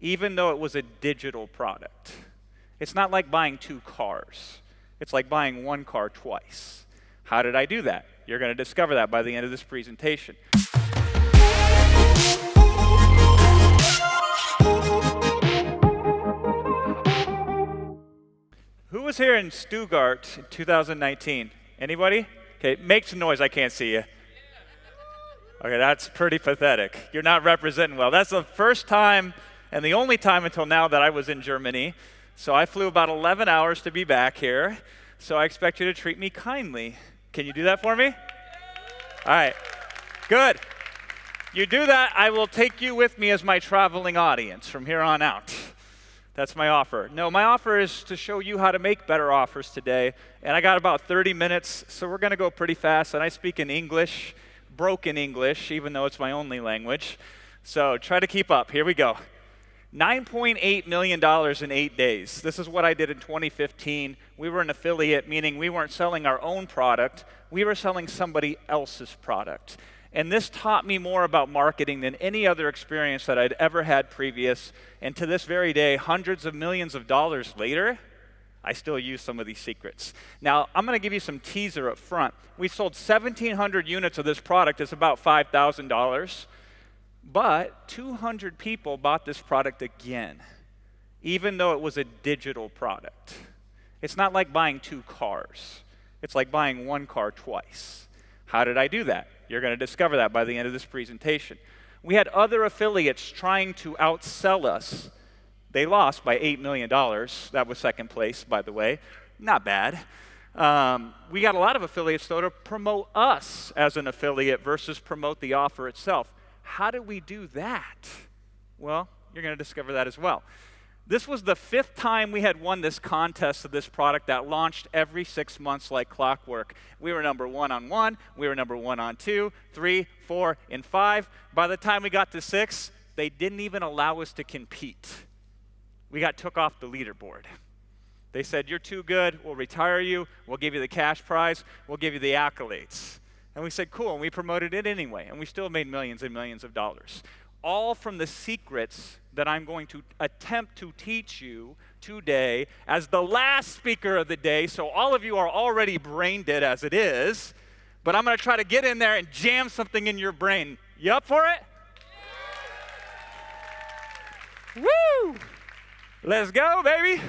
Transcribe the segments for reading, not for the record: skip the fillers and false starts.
even though it was a digital product. It's not like buying 2 cars. It's like buying 1 car twice. How did I do that? You're going to discover that by the end of this presentation. Who was here in Stuttgart in 2019? Anybody? Okay, make some noise, I can't see you. Okay, that's pretty pathetic. You're not representing well. That's the first time and the only time until now that I was in Germany. So I flew about 11 hours to be back here. So I expect you to treat me kindly. Can you do that for me? All right, good. You do that, I will take you with me as my traveling audience from here on out. That's my offer. No, my offer is to show you how to make better offers today. And I got about 30 minutes, so we're going to go pretty fast. And I speak in English, broken English, even though it's my only language. So try to keep up. Here we go. $9.8 million in 8 days. This is what I did in 2015. We were an affiliate, meaning we weren't selling our own product. We were selling somebody else's product. And this taught me more about marketing than any other experience that I'd ever had previous. And to this very day, hundreds of millions of dollars later, I still use some of these secrets. Now, I'm going to give you some teaser up front. We sold 1,700 units of this product. It's about $5,000. But 200 people bought this product again, even though it was a digital product. It's not like buying 2 cars. It's like buying 1 car twice. How did I do that? You're going to discover that by the end of this presentation. We had other affiliates trying to outsell us. They lost by $8 million. That was second place, by the way. Not bad. We got a lot of affiliates, though, to promote us as an affiliate versus promote the offer itself. How do we do that? Well, you're going to discover that as well. This was the 5th time we had won this contest of this product that launched every 6 months like clockwork. We were number 1 on 1, we were number 1 on 2, 3, 4, and 5. By the time we got to 6, they didn't even allow us to compete. We got took off the leaderboard. They said, you're too good, we'll retire you, we'll give you the cash prize, we'll give you the accolades. And we said, cool, and we promoted it anyway, and we still made millions and millions of dollars. All from the secrets that I'm going to attempt to teach you today as the last speaker of the day, so all of you are already brain dead as it is, but I'm going to try to get in there and jam something in your brain. You up for it? Woo! Let's go, baby.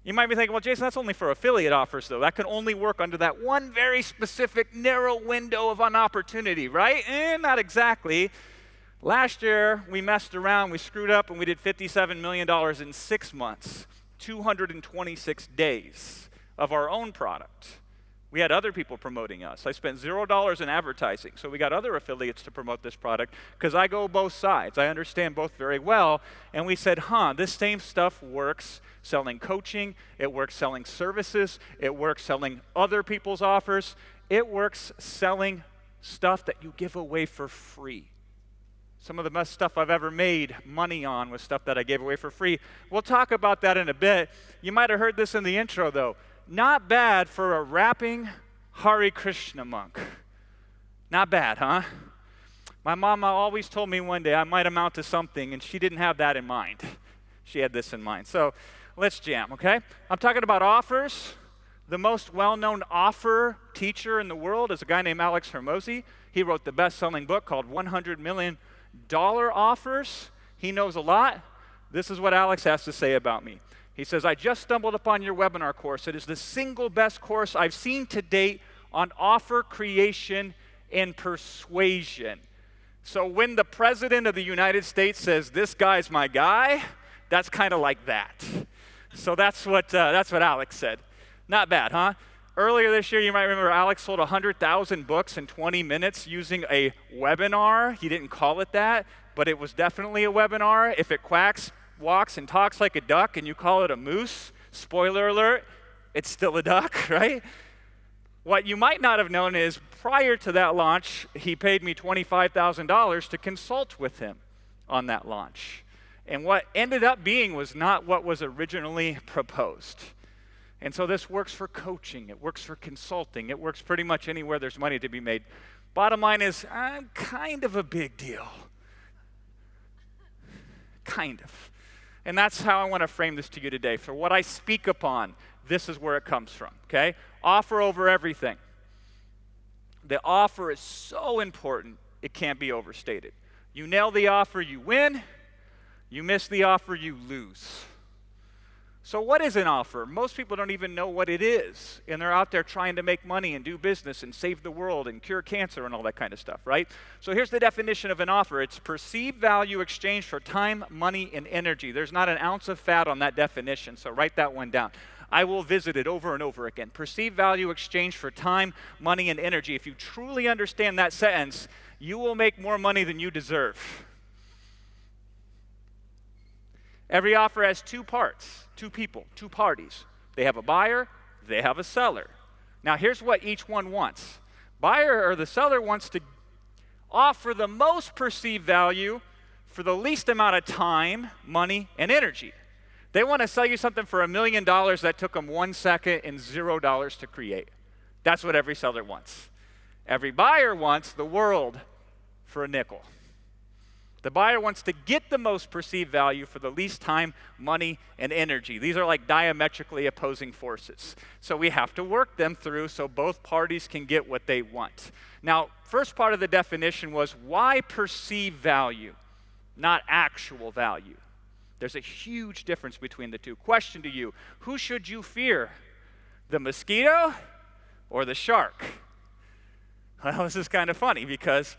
You might be thinking, well, Jason, that's only for affiliate offers, though. That can only work under that one very specific narrow window of an opportunity, right? Not exactly. Last year, we messed around, we screwed up, and we did $57 million in 6 months, 226 days of our own product. We had other people promoting us. I spent $0 in advertising, so we got other affiliates to promote this product because I go both sides. I understand both very well, and we said, this same stuff works selling coaching, it works selling services, it works selling other people's offers, it works selling stuff that you give away for free. Some of the best stuff I've ever made money on was stuff that I gave away for free. We'll talk about that in a bit. You might have heard this in the intro, though. Not bad for a rapping Hare Krishna monk. Not bad, huh? My mama always told me one day I might amount to something, and she didn't have that in mind. She had this in mind. So let's jam, okay? I'm talking about offers. The most well-known offer teacher in the world is a guy named Alex Hormozi. He wrote the best-selling book called $100 Million Offers. He knows a lot. This is what Alex has to say about me. He says, I just stumbled upon your webinar course. It is the single best course I've seen to date on offer creation and persuasion. So when the President of the United States says, this guy's my guy, that's kind of like that. So that's what Alex said. Not bad, huh? Earlier this year, you might remember Alex sold 100,000 books in 20 minutes using a webinar. He didn't call it that, but it was definitely a webinar. If it quacks, walks, and talks like a duck, and you call it a moose, spoiler alert, it's still a duck, right? What you might not have known is prior to that launch, he paid me $25,000 to consult with him on that launch. And what ended up being was not what was originally proposed. And so this works for coaching, it works for consulting, it works pretty much anywhere there's money to be made. Bottom line is, I'm kind of a big deal. kind of. And that's how I want to frame this to you today. For what I speak upon, this is where it comes from, okay? Offer over everything. The offer is so important, it can't be overstated. You nail the offer, you win. You miss the offer, you lose. So what is an offer? Most people don't even know what it is, and they're out there trying to make money and do business and save the world and cure cancer and all that kind of stuff, right? So here's the definition of an offer. It's perceived value exchanged for time, money, and energy. There's not an ounce of fat on that definition, so write that one down. I will visit it over and over again. Perceived value exchanged for time, money, and energy. If you truly understand that sentence, you will make more money than you deserve. Every offer has two parts, two people, two parties. They have a buyer, they have a seller. Now here's what each one wants. Buyer or the seller wants to offer the most perceived value for the least amount of time, money, and energy. They want to sell you something for $1 million that took them 1 second and $0 to create. That's what every seller wants. Every buyer wants the world for a nickel. The buyer wants to get the most perceived value for the least time, money, and energy. These are like diametrically opposing forces. So we have to work them through so both parties can get what they want. Now, first part of the definition was why perceived value, not actual value? There's a huge difference between the two. Question to you, who should you fear? The mosquito or the shark? Well, this is kind of funny because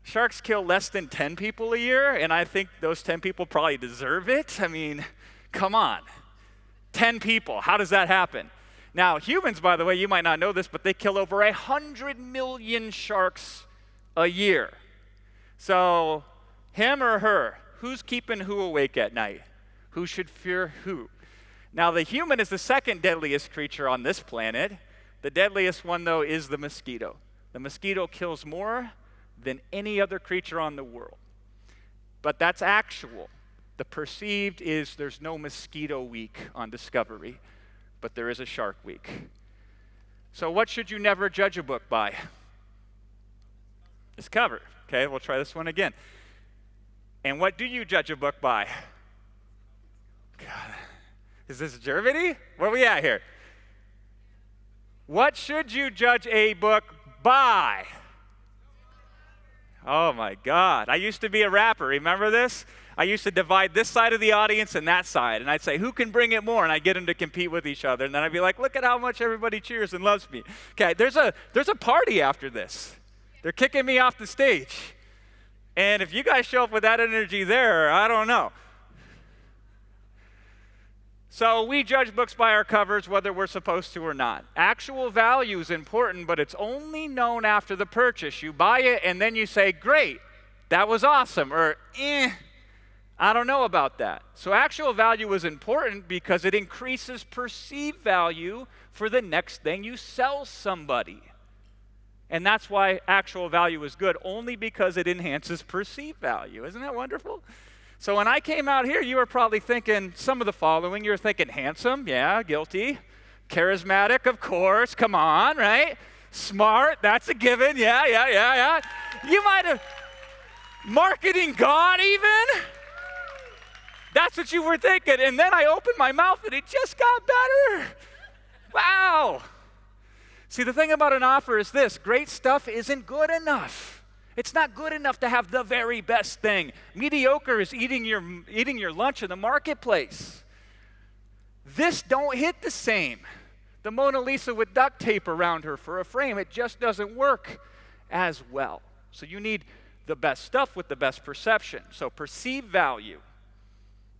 sharks kill less than 10 people a year, and I think those 10 people probably deserve it. I mean, come on. 10 people, how does that happen? Now, humans, by the way, you might not know this, but they kill over 100 million sharks a year. So, him or her, who's keeping who awake at night? Who should fear who? Now, the human is the second deadliest creature on this planet. The deadliest one, though, is the mosquito. The mosquito kills more than any other creature on the world. But that's actual. The perceived is there's no mosquito week on Discovery, but there is a shark week. So what should you never judge a book by? Its cover. Okay, we'll try this one again. And what do you judge a book by? God, is this Germany? Where are we at here? What should you judge a book by? Oh my God. I used to be a rapper. Remember this? I used to divide this side of the audience and that side. And I'd say, who can bring it more? And I'd get them to compete with each other. And then I'd be like, look at how much everybody cheers and loves me. Okay, there's a party after this. They're kicking me off the stage. And if you guys show up with that energy there, I don't know. So we judge books by our covers, whether we're supposed to or not. Actual value is important, but it's only known after the purchase. You buy it, and then you say, great, that was awesome, or I don't know about that. So actual value is important because it increases perceived value for the next thing you sell somebody. And that's why actual value is good, only because it enhances perceived value. Isn't that wonderful? So when I came out here, you were probably thinking some of the following. You were thinking handsome, yeah, guilty. Charismatic, of course, come on, right? Smart, that's a given, yeah. You might have, marketing God even? That's what you were thinking. And then I opened my mouth and it just got better. Wow. See, the thing about an offer is this: great stuff isn't good enough. It's not good enough to have the very best thing. Mediocre is eating your lunch in the marketplace. This don't hit the same. The Mona Lisa with duct tape around her for a frame, it just doesn't work as well. So you need the best stuff with the best perception. So perceived value.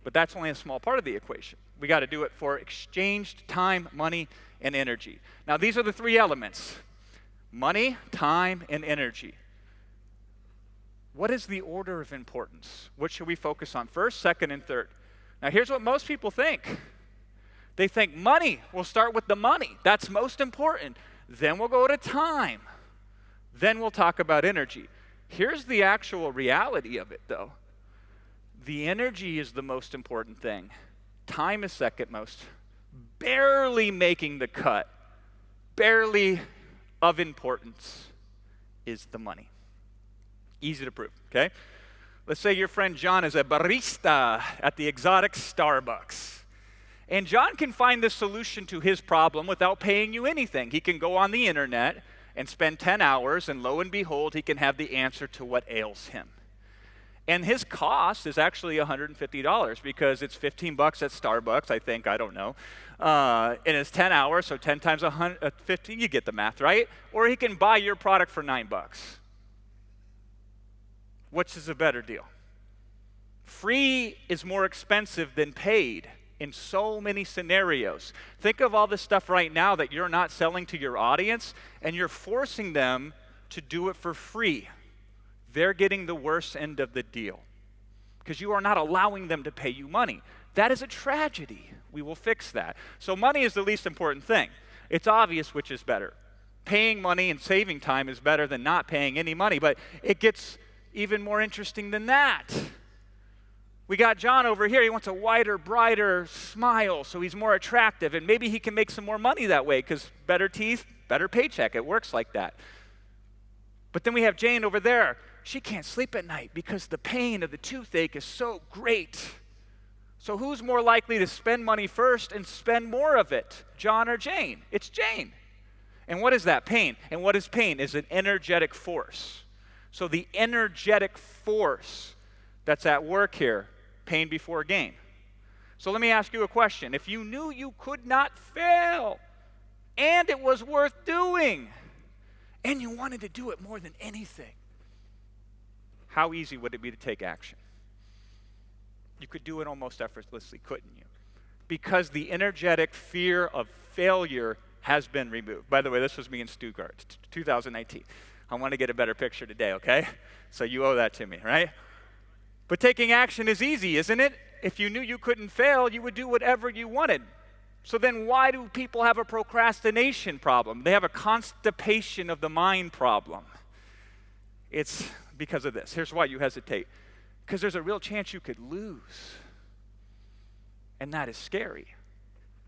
But that's only a small part of the equation. We got to do it for exchanged time, money, and energy. Now these are the three elements: money, time, and energy. What is the order of importance? What should we focus on first, second, and third? Now here's what most people think. They think money, we'll start with the money. That's most important. Then we'll go to time. Then we'll talk about energy. Here's the actual reality of it though. The energy is the most important thing. Time is second most. Barely making the cut, barely of importance is the money. Easy to prove, okay? Let's say your friend John is a barista at the exotic Starbucks. And John can find the solution to his problem without paying you anything. He can go on the internet and spend 10 hours, and lo and behold, he can have the answer to what ails him. And his cost is actually $150 because it's $15 at Starbucks, I think, I don't know. And it's 10 hours, so 10 times 15, you get the math, right? Or he can buy your product for $9. Which is a better deal? Free is more expensive than paid in so many scenarios. Think of all the stuff right now that you're not selling to your audience, and you're forcing them to do it for free. They're getting the worst end of the deal because you are not allowing them to pay you money. That is a tragedy. We will fix that. So money is the least important thing. It's obvious which is better. Paying money and saving time is better than not paying any money, but it gets even more interesting than that. We got John over here. He wants a wider, brighter smile so he's more attractive, and maybe he can make some more money that way because better teeth, better paycheck. It works like that. But then we have Jane over there. She can't sleep at night because the pain of the toothache is so great. So who's more likely to spend money first and spend more of it, John or Jane? It's Jane. And what is that? Pain. And what is pain? Is an energetic force. So the energetic force that's at work here, pain before gain. So let me ask you a question. If you knew you could not fail and it was worth doing and you wanted to do it more than anything, how easy would it be to take action? You could do it almost effortlessly, couldn't you? Because the energetic fear of failure has been removed. By the way, this was me in Stuttgart, 2019. I want to get a better picture today, okay? So you owe that to me, right? But taking action is easy, isn't it? If you knew you couldn't fail, you would do whatever you wanted. So then why do people have a procrastination problem? They have a constipation of the mind problem. It's because of this. Here's why you hesitate. Because there's a real chance you could lose. And that is scary.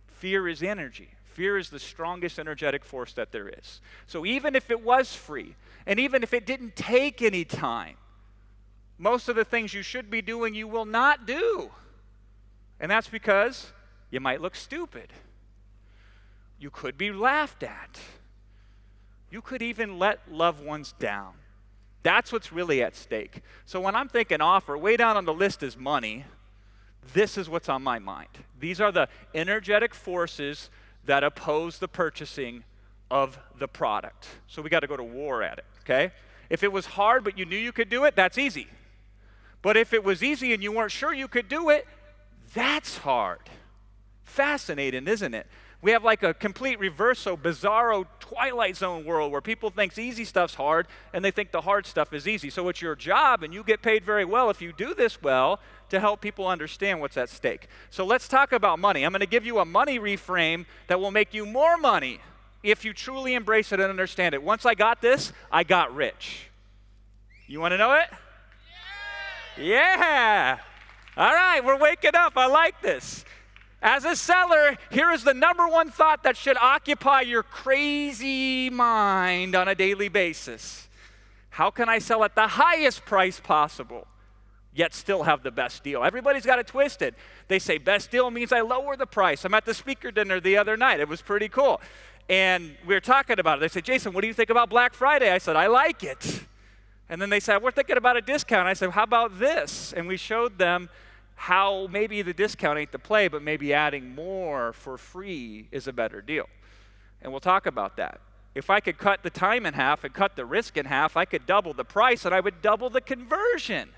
Fear is energy. Fear is the strongest energetic force that there is. So even if it was free, and even if it didn't take any time, most of the things you should be doing you will not do. And that's because you might look stupid. You could be laughed at. You could even let loved ones down. That's what's really at stake. So when I'm thinking offer, way down on the list is money. This is what's on my mind. These are the energetic forces that oppose the purchasing of the product. So we got to go to war at it, okay? If it was hard but you knew you could do it, that's easy. But if it was easy and you weren't sure you could do it, that's hard. Fascinating, isn't it? We have like a complete reverso, bizarro Twilight Zone world where people think easy stuff's hard and they think the hard stuff is easy. So it's your job, and you get paid very well if you do this well, to help people understand what's at stake. So let's talk about money. I'm going to give you a money reframe that will make you more money if you truly embrace it and understand it. Once I got this, I got rich. You want to know it? Yeah. All right, we're waking up. I like this. As a seller, here is the number one thought that should occupy your crazy mind on a daily basis. How can I sell at the highest price possible, yet still have the best deal? Everybody's got it twisted. They say best deal means I lower the price. I'm at the speaker dinner the other night. It was pretty cool. And we were talking about it. They said, Jason, what do you think about Black Friday? I said, I like it. And then they said, we're thinking about a discount. I said, how about this? And we showed them how maybe the discount ain't the play, but maybe adding more for free is a better deal. And we'll talk about that. If I could cut the time in half and cut the risk in half, I could double the price and I would double the conversion.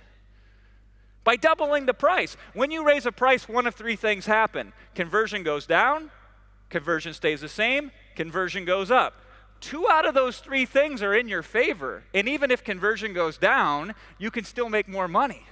By doubling the price. When you raise a price, one of three things happen. Conversion goes down, conversion stays the same, conversion goes up. 2 out of those 3 things are in your favor. And even if conversion goes down, you can still make more money.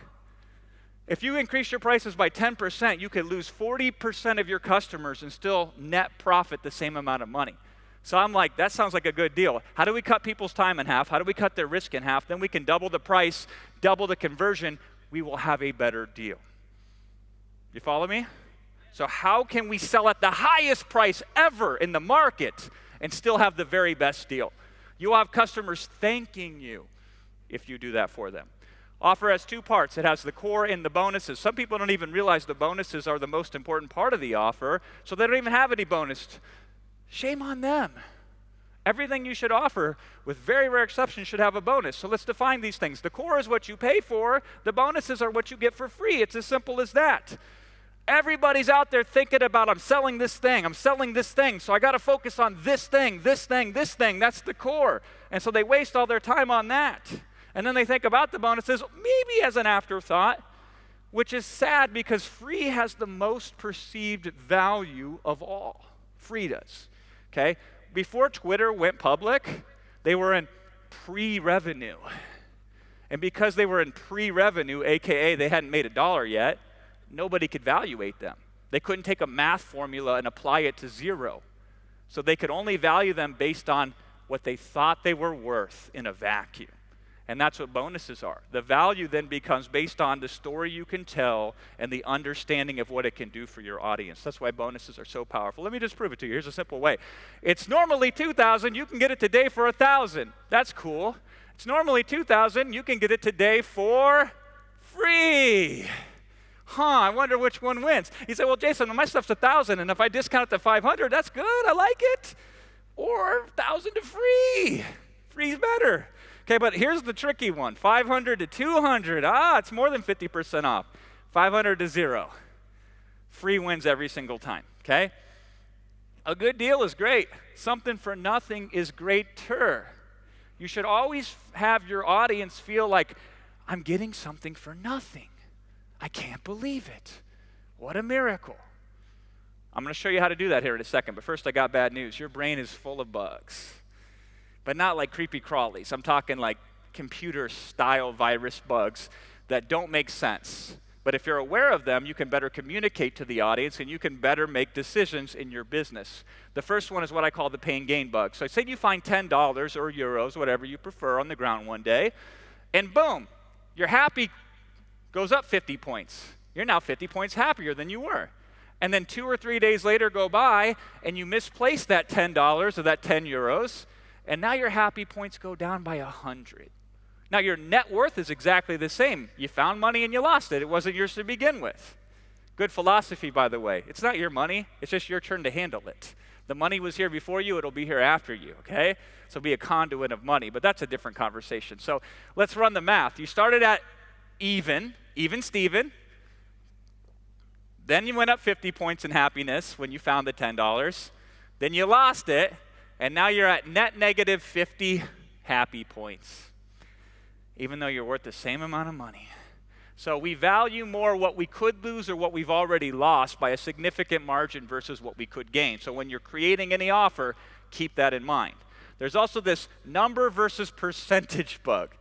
If you increase your prices by 10%, you could lose 40% of your customers and still net profit the same amount of money. So I'm like, that sounds like a good deal. How do we cut people's time in half? How do we cut their risk in half? Then we can double the price, double the conversion. We will have a better deal. You follow me? So how can we sell at the highest price ever in the market and still have the very best deal? You'll have customers thanking you if you do that for them. Offer has two parts. It has the core and the bonuses. Some people don't even realize the bonuses are the most important part of the offer, so they don't even have any bonus. Shame on them. Everything you should offer, with very rare exceptions, should have a bonus. So let's define these things. The core is what you pay for. The bonuses are what you get for free. It's as simple as that. Everybody's out there thinking about, I'm selling this thing, so I got to focus on this thing. That's the core. And so they waste all their time on that. And then they think about the bonuses maybe as an afterthought, which is sad because free has the most perceived value of all. Free does, okay? Before Twitter went public, they were in pre-revenue. And because they were in pre-revenue, AKA they hadn't made $1 yet, nobody could evaluate them. They couldn't take a math formula and apply it to zero. So they could only value them based on what they thought they were worth in a vacuum. And that's what bonuses are. The value then becomes based on the story you can tell and the understanding of what it can do for your audience. That's why bonuses are so powerful. Let me just prove it to you. Here's a simple way. It's normally $2,000. You can get it today for $1,000. That's cool. It's normally $2,000. You can get it today for free. I wonder which one wins. You say, well, Jason, my stuff's $1,000, and if I discount it to $500, that's good. I like it. Or $1,000 to free. Free's better. Okay, but here's the tricky one. $500 to $200. It's more than 50% off. $500 to $0. Free wins every single time, okay? A good deal is great. Something for nothing is greater. You should always have your audience feel like, I'm getting something for nothing. I can't believe it. What a miracle. I'm going to show you how to do that here in a second, but first I got bad news. Your brain is full of bugs. But not like creepy crawlies. I'm talking like computer-style virus bugs that don't make sense. But if you're aware of them, you can better communicate to the audience and you can better make decisions in your business. The first one is what I call the pain gain bug. So say you find $10 or euros, whatever you prefer, on the ground one day, and boom, your happy goes up 50 points. You're now 50 points happier than you were. And then 2 or 3 days later go by and you misplace that $10 or that 10 euros, and now your happy points go down by 100. Now your net worth is exactly the same. You found money and you lost it. It wasn't yours to begin with. Good philosophy, by the way. It's not your money. It's just your turn to handle it. The money was here before you. It'll be here after you, okay? So be a conduit of money, but that's a different conversation. So let's run the math. You started at even Steven. Then you went up 50 points in happiness when you found the $10. Then you lost it. And now you're at net negative 50 happy points, even though you're worth the same amount of money. So we value more what we could lose or what we've already lost by a significant margin versus what we could gain. So when you're creating any offer, keep that in mind. There's also this number versus percentage bug.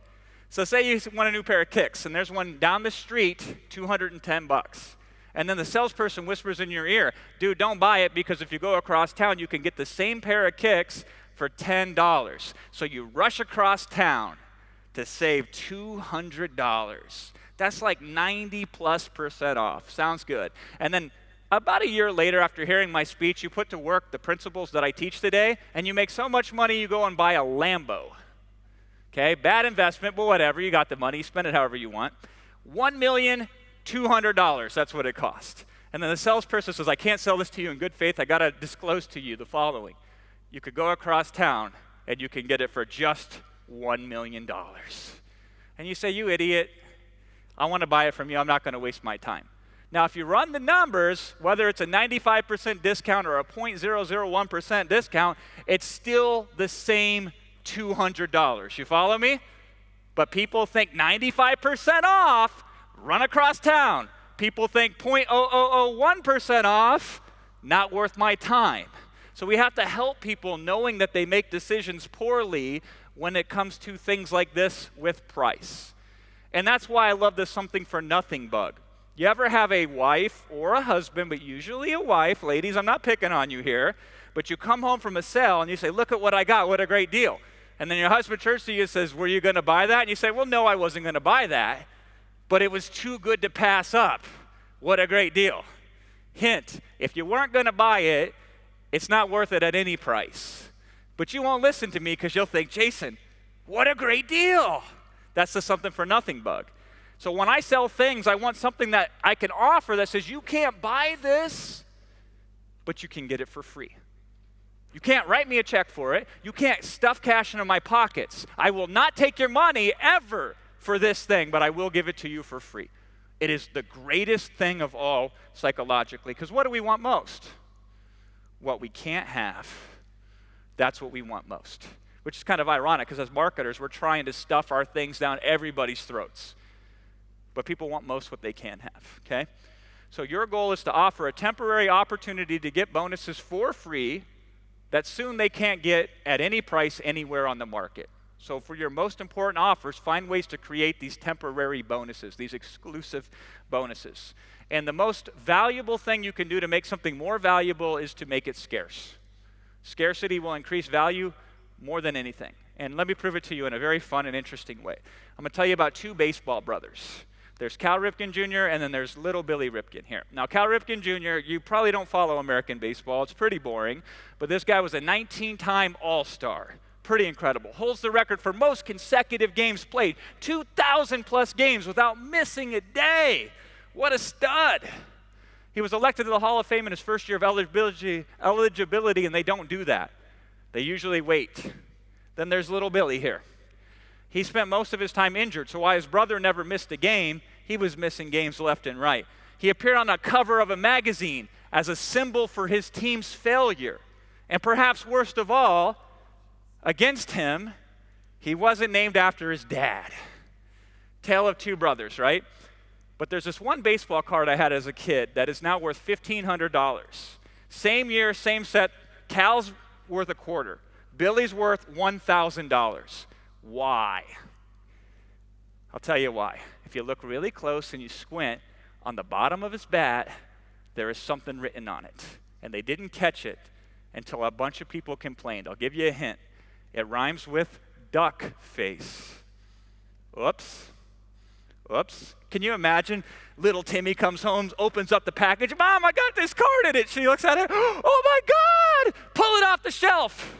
So say you want a new pair of kicks, and there's one down the street, $210. And then the salesperson whispers in your ear, dude, don't buy it because if you go across town, you can get the same pair of kicks for $10. So you rush across town to save $200. That's like 90+% off. Sounds good. And then about a year later, after hearing my speech, you put to work the principles that I teach today, and you make so much money you go and buy a Lambo. Okay, bad investment, but whatever. You got the money. You spend it however you want. $1,200,000, that's what it cost. And then the salesperson says, I can't sell this to you in good faith. I got to disclose to you the following. You could go across town and you can get it for just $1 million. And you say, you idiot, I want to buy it from you. I'm not going to waste my time. Now, if you run the numbers, whether it's a 95% discount or a 0.001% discount, it's still the same $200. You follow me? But people think 95% off, run across town. People think 0.0001% off, not worth my time. So we have to help people knowing that they make decisions poorly when it comes to things like this with price. And that's why I love this something for nothing bug. You ever have a wife or a husband, but usually a wife, ladies, I'm not picking on you here, but you come home from a sale and you say, look at what I got, what a great deal. And then your husband turns to you and says, were you going to buy that? And you say, well, no, I wasn't going to buy that. But it was too good to pass up. What a great deal. Hint, if you weren't going to buy it, it's not worth it at any price. But you won't listen to me because you'll think, Jason, what a great deal. That's the something for nothing bug. So when I sell things, I want something that I can offer that says, you can't buy this, but you can get it for free. You can't write me a check for it. You can't stuff cash into my pockets. I will not take your money ever for this thing, but I will give it to you for free. It is the greatest thing of all psychologically, because what do we want most? What we can't have. That's what we want most, which is kind of ironic, because as marketers, we're trying to stuff our things down everybody's throats. But people want most what they can have, okay? So your goal is to offer a temporary opportunity to get bonuses for free that soon they can't get at any price anywhere on the market. So for your most important offers, find ways to create these temporary bonuses, these exclusive bonuses. And the most valuable thing you can do to make something more valuable is to make it scarce. Scarcity will increase value more than anything. And let me prove it to you in a very fun and interesting way. I'm going to tell you about two baseball brothers. There's Cal Ripken Jr. and then there's little Billy Ripken here. Now, Cal Ripken Jr., you probably don't follow American baseball. It's pretty boring. But this guy was a 19-time All-Star. Pretty incredible. Holds the record for most consecutive games played. 2,000-plus games without missing a day. What a stud. He was elected to the Hall of Fame in his first year of eligibility, and they don't do that. They usually wait. Then there's little Billy here. He spent most of his time injured, so while his brother never missed a game, he was missing games left and right. He appeared on the cover of a magazine as a symbol for his team's failure. And perhaps worst of all, against him, he wasn't named after his dad. Tale of two brothers, right? But there's this one baseball card I had as a kid that is now worth $1,500. Same year, same set, Cal's worth $250. Billy's worth $1,000. Why? I'll tell you why. If you look really close and you squint, on the bottom of his bat, there is something written on it. And they didn't catch it until a bunch of people complained. I'll give you a hint. It rhymes with duck face. Oops. Oops. Can you imagine? Little Timmy comes home, opens up the package. Mom, I got this card in it. She looks at it. Oh my God! Pull it off the shelf.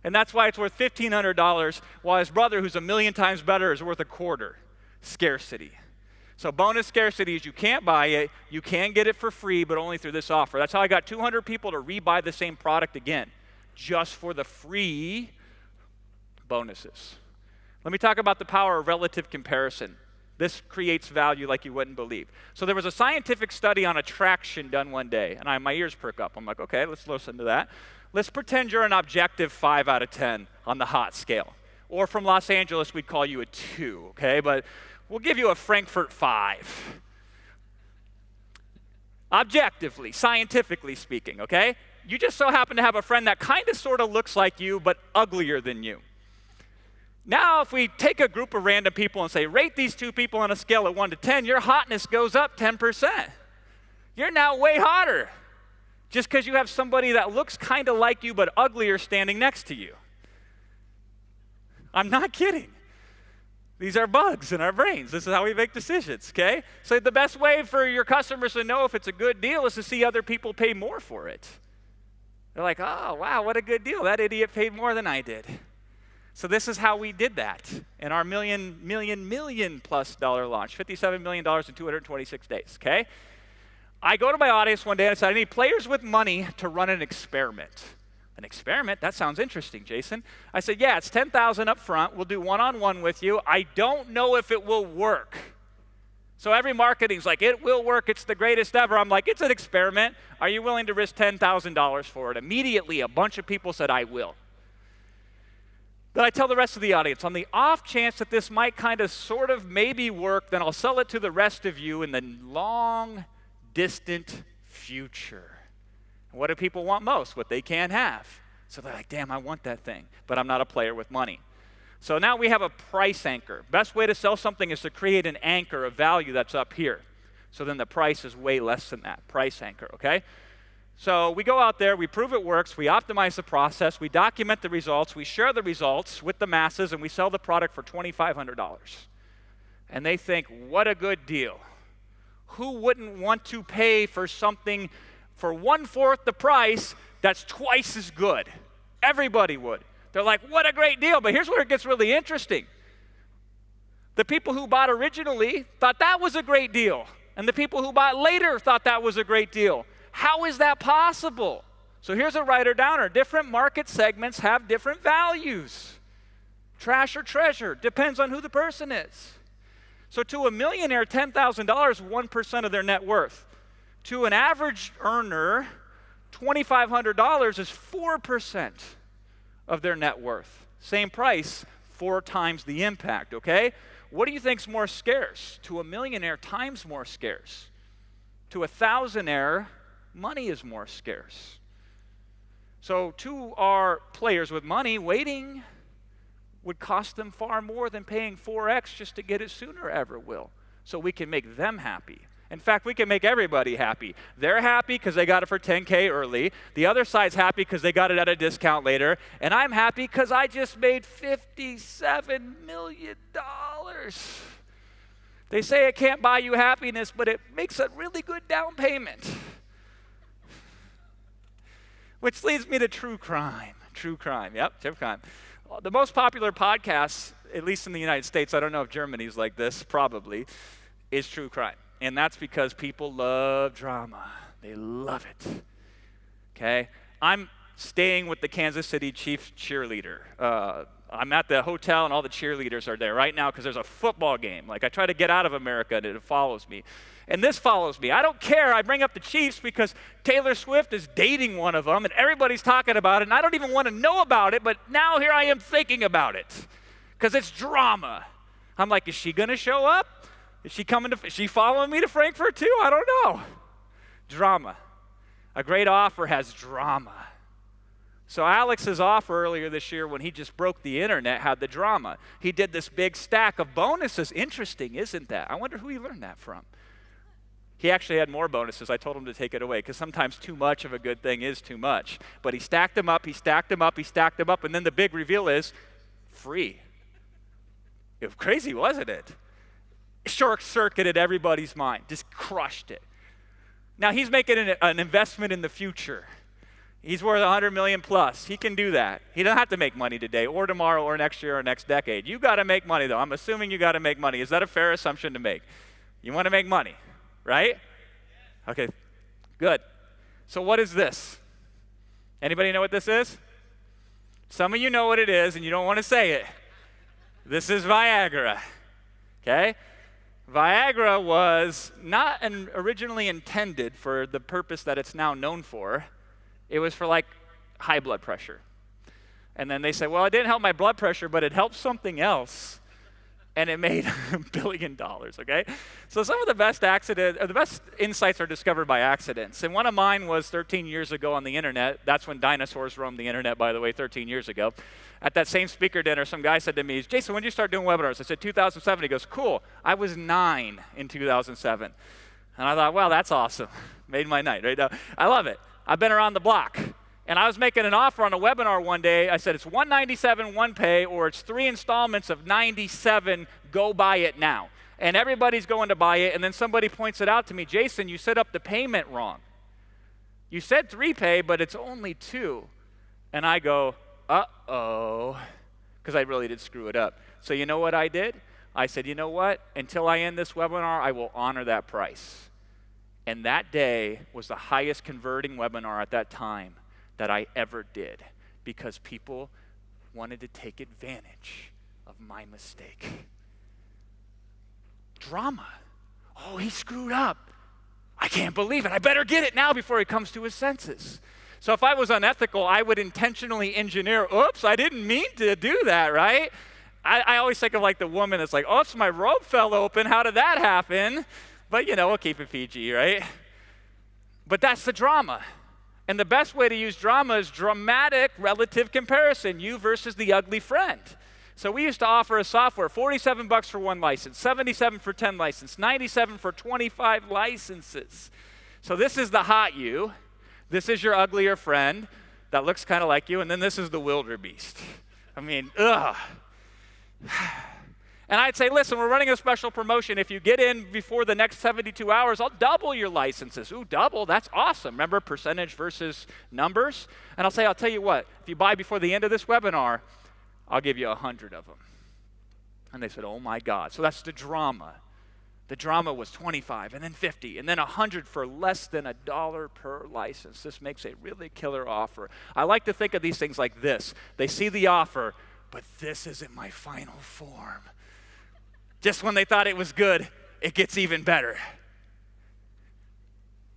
And that's why it's worth $1,500, while his brother, who's 1,000,000 times better, is worth $250. Scarcity. So bonus scarcity is you can't buy it, you can get it for free, but only through this offer. That's how I got 200 people to rebuy the same product again, just for the free bonuses. Let me talk about the power of relative comparison. This creates value like you wouldn't believe. So there was a scientific study on attraction done one day, and my ears perk up. I'm like, okay, let's listen to that. Let's pretend you're an objective 5 out of 10 on the hot scale. Or from Los Angeles, we'd call you a 2, okay? But we'll give you a Frankfurt 5. Objectively, scientifically speaking, okay? You just so happen to have a friend that kind of sort of looks like you, but uglier than you. Now, if we take a group of random people and say, rate these two people on a scale of 1 to 10, your hotness goes up 10%. You're now way hotter, just because you have somebody that looks kind of like you but uglier standing next to you. I'm not kidding. These are bugs in our brains. This is how we make decisions, okay? So the best way for your customers to know if it's a good deal is to see other people pay more for it. They're like, oh, wow, what a good deal. That idiot paid more than I did. So this is how we did that in our million plus dollar launch, $57 million in 226 days, okay? I go to my audience one day and I said, I need players with money to run an experiment. An experiment? That sounds interesting, Jason. I said, yeah, it's $10,000 up front. We'll do one-on-one with you. I don't know if it will work. So every marketing's like, it will work. It's the greatest ever. I'm like, it's an experiment. Are you willing to risk $10,000 for it? Immediately, a bunch of people said, I will. Then I tell the rest of the audience, on the off chance that this might kind of sort of maybe work, then I'll sell it to the rest of you in the long, distant future. And what do people want most? What they can't have. So they're like, damn, I want that thing, but I'm not a player with money. So now we have a price anchor. Best way to sell something is to create an anchor of value that's up here. So then the price is way less than that, price anchor, okay? So we go out there, we prove it works, we optimize the process, we document the results, we share the results with the masses, and we sell the product for $2,500. And they think, what a good deal. Who wouldn't want to pay for something for 1/4 the price that's twice as good? Everybody would. They're like, what a great deal. But here's where it gets really interesting. The people who bought originally thought that was a great deal. And the people who bought later thought that was a great deal. How is that possible? So here's a writer-downer. Different market segments have different values. Trash or treasure, depends on who the person is. So to a millionaire, $10,000, 1% of their net worth. To an average earner, $2,500 is 4% of their net worth. Same price, 4 times the impact, okay? What do you think's more scarce? To a millionaire, time's more scarce. To a thousandaire, money is more scarce. So to our players with money, waiting would cost them far more than paying 4x just to get it sooner ever will. So we can make them happy. In fact, we can make everybody happy. They're happy because they got it for $10K early. The other side's happy because they got it at a discount later. And I'm happy because I just made $57 million. They say it can't buy you happiness, but it makes a really good down payment. Which leads me to true crime. True crime, yep, true crime. The most popular podcast, at least in the United States, I don't know if Germany's like this, probably, is true crime. And that's because people love drama. They love it. Okay? I'm staying with the Kansas City Chiefs cheerleader. I'm at the hotel and all the cheerleaders are there right now because there's a football game. Like I try to get out of America and it follows me. And this follows me. I don't care. I bring up the Chiefs because Taylor Swift is dating one of them and everybody's talking about it and I don't even want to know about it, but now here I am thinking about it because it's drama. I'm like, is she going to show up? Is she following me to Frankfurt too? I don't know. Drama. A great offer has drama. So Alex's offer earlier this year when he just broke the internet had the drama. He did this big stack of bonuses. Interesting, isn't that? I wonder who he learned that from. He actually had more bonuses. I told him to take it away because sometimes too much of a good thing is too much. But he stacked them up, and then the big reveal is free. It was crazy, wasn't it? Short-circuited everybody's mind, just crushed it. Now he's making an investment in the future. He's worth $100 million plus. He can do that. He doesn't have to make money today or tomorrow or next year or next decade. You got to make money though. I'm assuming you got to make money. Is that a fair assumption to make? You want to make money, right? Okay, good. So what is this? Anybody know what this is? Some of you know what it is and you don't want to say it. This is Viagra, okay? Viagra was not originally intended for the purpose that it's now known for. It was for like high blood pressure. And then they said, well, it didn't help my blood pressure, but it helped something else. And it made $1 billion, okay? So some of the best insights are discovered by accidents. And one of mine was 13 years ago on the internet. That's when dinosaurs roamed the internet, by the way, 13 years ago. At that same speaker dinner, some guy said to me, Jason, when did you start doing webinars? I said, 2007. He goes, cool. I was 9 in 2007. And I thought, well, that's awesome. Made my night, right? I love it. I've been around the block. And I was making an offer on a webinar one day. I said, it's $197 one pay, or it's 3 installments of $97. Go buy it now. And everybody's going to buy it. And then somebody points it out to me, Jason, you set up the payment wrong. You said 3 pay, but it's only 2. And I go, uh-oh, because I really did screw it up. So you know what I did? I said, you know what? Until I end this webinar, I will honor that price. And that day was the highest converting webinar at that time that I ever did because people wanted to take advantage of my mistake. Drama. Oh, he screwed up. I can't believe it. I better get it now before he comes to his senses. So if I was unethical, I would intentionally engineer, oops, I didn't mean to do that, right? I always think of like the woman that's like, oops, my robe fell open. How did that happen? But, you know, we'll keep it PG, right? But that's the drama. And the best way to use drama is dramatic relative comparison, you versus the ugly friend. So we used to offer a software, $47 for 1 license, $77 for 10 licenses, $97 for 25 licenses. So this is the hot you. This is your uglier friend that looks kind of like you, and then this is the wildebeest. I mean, ugh. And I'd say, listen, we're running a special promotion. If you get in before the next 72 hours, I'll double your licenses. Ooh, double, that's awesome. Remember percentage versus numbers? And I'll tell you what, if you buy before the end of this webinar, I'll give you 100 of them. And they said, oh my God. So that's the drama. The drama was 25 and then 50 and then 100 for less than $1 per license. This makes a really killer offer. I like to think of these things like this. They see the offer, but this isn't my final form. Just when they thought it was good, it gets even better.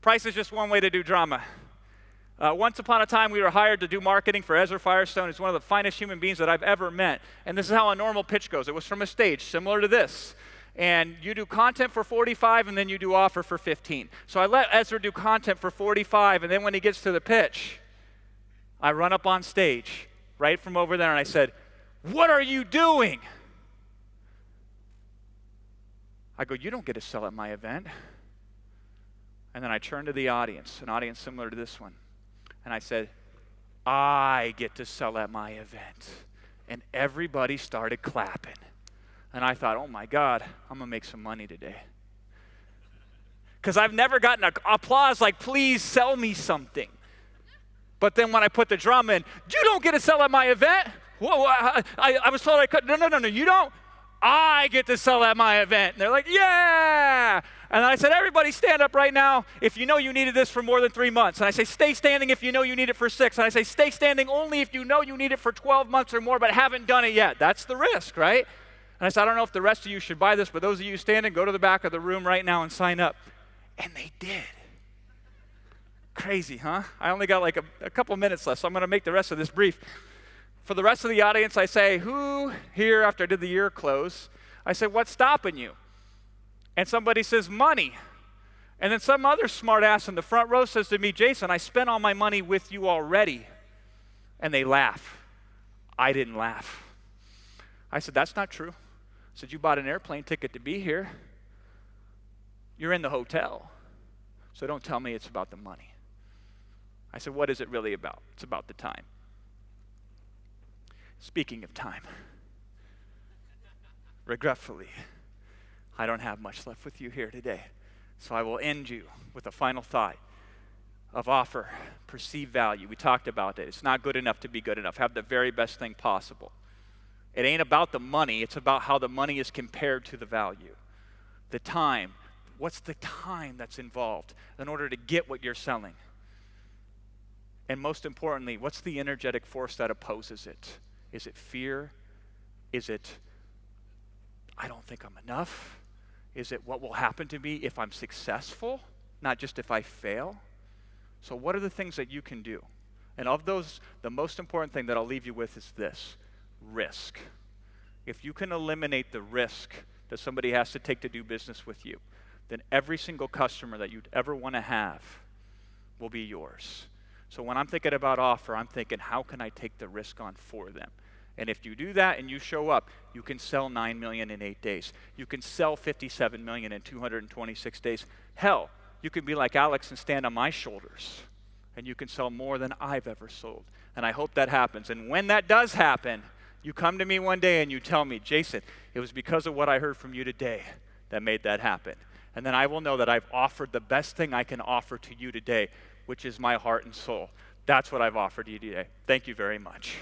Price is just one way to do drama. Once upon a time, we were hired to do marketing for Ezra Firestone. He's one of the finest human beings that I've ever met. And this is how a normal pitch goes. It was from a stage similar to this. And you do content for 45, and then you do offer for 15. So I let Ezra do content for 45, and then when he gets to the pitch, I run up on stage right from over there, and I said, what are you doing? I go, you don't get to sell at my event. And then I turned to the audience, an audience similar to this one, and I said, I get to sell at my event. And everybody started clapping. And I thought, oh my God, I'm going to make some money today. Because I've never gotten applause like, please sell me something. But then when I put the drama in, you don't get to sell at my event? Whoa, I was told I could. No, you don't. I get to sell at my event. And they're like, yeah. And I said, everybody stand up right now if you know you needed this for more than 3 months. And I say, stay standing if you know you need it for 6. And I say, stay standing only if you know you need it for 12 months or more but haven't done it yet. That's the risk, right? And I said, I don't know if the rest of you should buy this, but those of you standing, go to the back of the room right now and sign up. And they did. Crazy, huh? I only got like a couple minutes left, so I'm going to make the rest of this brief. For the rest of the audience, I say, who here, after I did the year close, I said, what's stopping you? And somebody says, money. And then some other smart ass in the front row says to me, Jason, I spent all my money with you already. And they laugh. I didn't laugh. I said, that's not true. I said, you bought an airplane ticket to be here. You're in the hotel. So don't tell me it's about the money. I said, what is it really about? It's about the time. Speaking of time, regretfully, I don't have much left with you here today. So I will end you with a final thought of offer, perceived value. We talked about it. It's not good enough to be good enough. Have the very best thing possible. It ain't about the money. It's about how the money is compared to the value. The time. What's the time that's involved in order to get what you're selling? And most importantly, what's the energetic force that opposes it? Is it fear? Is it, I don't think I'm enough? Is it what will happen to me if I'm successful, not just if I fail? So what are the things that you can do? And of those, the most important thing that I'll leave you with is this, risk. If you can eliminate the risk that somebody has to take to do business with you, then every single customer that you'd ever want to have will be yours. So when I'm thinking about offer, I'm thinking, how can I take the risk on for them? And if you do that and you show up, you can sell 9 million in 8 days. You can sell 57 million in 226 days. Hell, you can be like Alex and stand on my shoulders, and you can sell more than I've ever sold. And I hope that happens. And when that does happen, you come to me one day and you tell me, Jason, it was because of what I heard from you today that made that happen. And then I will know that I've offered the best thing I can offer to you today, which is my heart and soul. That's what I've offered you today. Thank you very much.